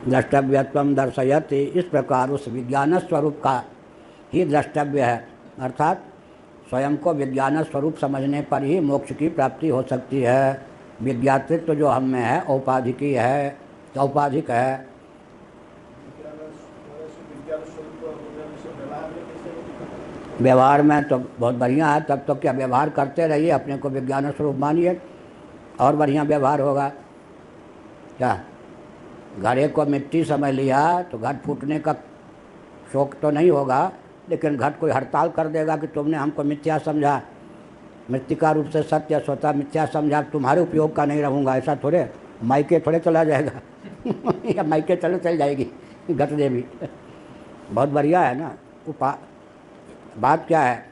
द्रष्टव्यत्वम दर्शयति, इस प्रकार उस विज्ञान स्वरूप का ही द्रष्टव्य है, अर्थात स्वयं को विज्ञान स्वरूप समझने पर ही मोक्ष की प्राप्ति हो सकती है। विज्ञातृत्व जो हम में है औपाधिकी है, औपाधिक है। व्यवहार में तो बहुत बढ़िया है, तब तो क्या व्यवहार करते रहिए, अपने को विज्ञान स्वरूप मानिए, और बढ़िया व्यवहार होगा। क्या घड़े को मिट्टी समझ लिया तो घट फूटने का शौक तो नहीं होगा, लेकिन घट कोई हड़ताल कर देगा कि तुमने हमको मिथ्या समझा, मृत्तिका रूप से सत्य स्वतः मिथ्या समझा, तुम्हारे उपयोग का नहीं रहूँगा, ऐसा थोड़े मायके थोड़े चला जाएगा या मायके चल जाएगी घट देवी। बहुत बढ़िया है ना। बात क्या है,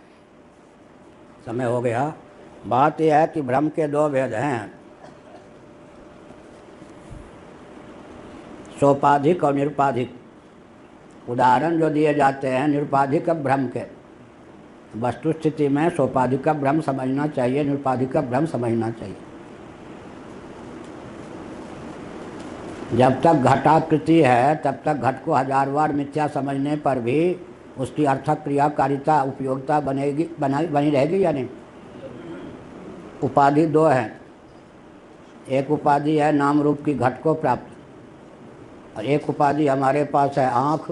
समय हो गया। बात यह है कि भ्रम के दो भेद हैं, सोपाधिक और निरुपाधिक। उदाहरण जो दिए जाते हैं निरुपाधिक भ्रम के, वस्तु स्थिति में सोपाधिक भ्रम समझना चाहिए, निरुपाधिक भ्रम समझना चाहिए। जब तक घटाकृति है तब तक घट को हजार बार मिथ्या समझने पर भी उसकी अर्थक क्रियाकारिता उपयोगिता बनी रहेगी या नहीं। उपाधि दो हैं, एक उपाधि है नाम रूप की घट को प्राप्त, और एक उपाधि हमारे पास है आँख,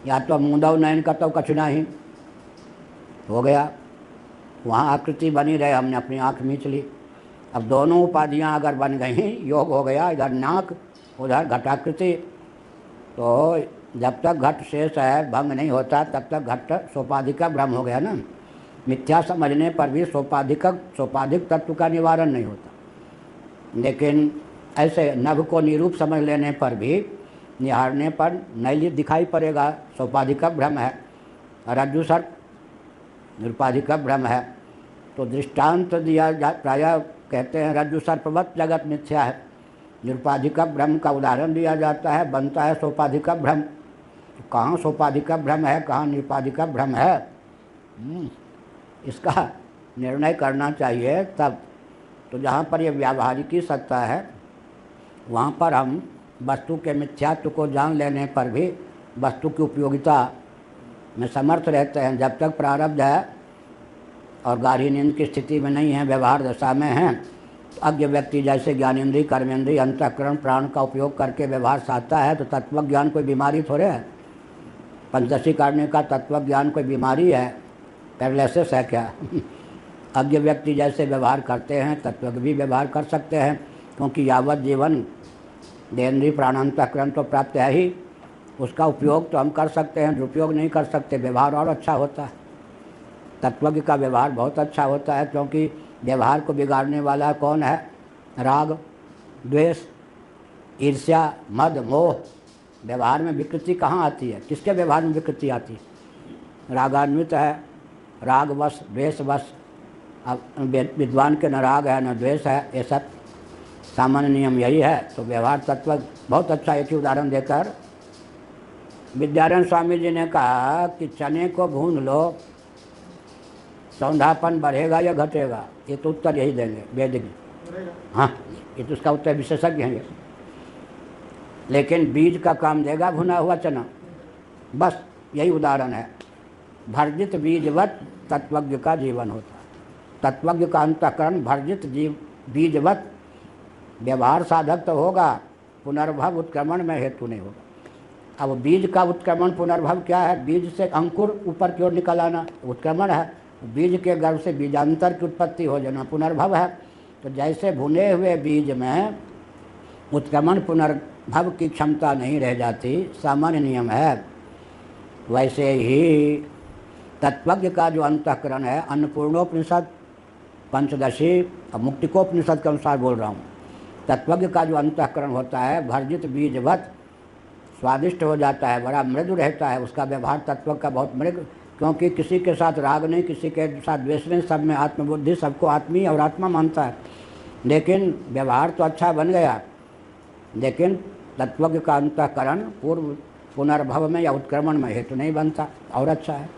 या तो मूंदव नयन का तो कछुना ही हो गया, वहाँ आकृति बनी रहे, हमने अपनी आँख मीच ली। अब दोनों उपाधियाँ अगर बन गई, योग हो गया, इधर नाक उधर घटाकृति, तो जब तक घट शेष है भंग नहीं होता तब तक घट सोपाधिक भ्रम हो गया ना। मिथ्या समझने पर भी सोपाधिक तत्व का निवारण नहीं होता। लेकिन ऐसे नभ को निरूप समझ लेने पर भी निहारने पर नैली दिखाई पड़ेगा, सोपाधिक भ्रम है। रज्जु सर्प निरुपाधिक भ्रम है। तो दृष्टांत दिया प्रायः कहते हैं रज्जु सर्पवत जगत मिथ्या है, निरुपाधिक भ्रम का उदाहरण दिया जाता है, बनता है सोपाधिक भ्रम। तो कहाँ सोपाधिक भ्रम है, कहाँ निरुपाधिक भ्रम है, इसका निर्णय करना चाहिए तब। तो जहाँ पर यह व्यावहारिकी सत्ता है वहाँ पर हम वस्तु के मिथ्यात्व को जान लेने पर भी वस्तु की उपयोगिता में समर्थ रहते हैं। जब तक प्रारब्ध है और गाढ़ी नींद की स्थिति में नहीं है, व्यवहार दशा में हैं, तो अज्ञ व्यक्ति जैसे ज्ञानेंद्रिय कर्मेंद्रिय अंतःकरण प्राण का उपयोग करके व्यवहार साधता है, तो तत्व ज्ञान कोई बीमारी थोड़े है। पंचदशी करने का तत्व ज्ञान कोई बीमारी है, पैरालिसिस है क्या अज्ञ व्यक्ति जैसे व्यवहार करते हैं तत्व भी व्यवहार कर सकते हैं, क्योंकि यावत जीवन देहेंद्रिय प्राणांतःकरण तो प्राप्त है ही, उसका उपयोग तो हम कर सकते हैं, दुरुपयोग नहीं कर सकते। व्यवहार और अच्छा होता है, तत्वज्ञ का व्यवहार बहुत अच्छा होता है, क्योंकि व्यवहार को बिगाड़ने वाला कौन है, राग द्वेष ईर्ष्या मद मोह। व्यवहार में विकृति कहाँ आती है, किसके व्यवहार में विकृति आती है, रागान्वित है, रागवश द्वेषवश। अब विद्वान के न राग है न द्वेष है, ये सब सामान्य नियम यही है। तो व्यवहार तत्व बहुत अच्छा, एक ही उदाहरण देकर विद्यारण्य स्वामी जी ने कहा कि चने को भून लो, सौंधापन बढ़ेगा या घटेगा, ये तो उत्तर यही देंगे वैदिक। हाँ, ये तो उसका उत्तर विशेषज्ञ हैं। लेकिन बीज का काम देगा भुना हुआ चना, बस यही उदाहरण है। भर्जित बीजवत तत्वज्ञ का जीवन होता है। तत्वज्ञ का अंतःकरण भर्जित बीजवत व्यवहार साधक तो होगा, पुनर्भव उत्क्रमण में हेतु नहीं होगा। अब बीज का उत्क्रमण पुनर्भव क्या है, बीज से अंकुर ऊपर की ओर निकल आना उत्क्रमण है, बीज के गर्भ से बीजांतर की उत्पत्ति हो जाना पुनर्भव है। तो जैसे भुने हुए बीज में उत्क्रमण पुनर्भव की क्षमता नहीं रह जाती, सामान्य नियम है, वैसे ही तत्वज्ञ का जो अंतःकरण है, अन्नपूर्णोपनिषद पंचदशी और मुक्तिकोपनिषद के अनुसार बोल रहा हूँ, तत्वज्ञ का जो अंतःकरण होता है भर्जित बीजवत स्वादिष्ट हो जाता है, बड़ा मृदु रहता है, उसका व्यवहार तत्व का बहुत मृदु, क्योंकि किसी के साथ राग नहीं, किसी के साथ द्वेष नहीं, सब में आत्मबुद्धि, सबको आत्मीय और आत्मा मानता है। लेकिन व्यवहार तो अच्छा बन गया, लेकिन तत्वज्ञ का अंतःकरण पूर्व पुनर्भव में या उत्क्रमण में हेतु नहीं बनता, और अच्छा है।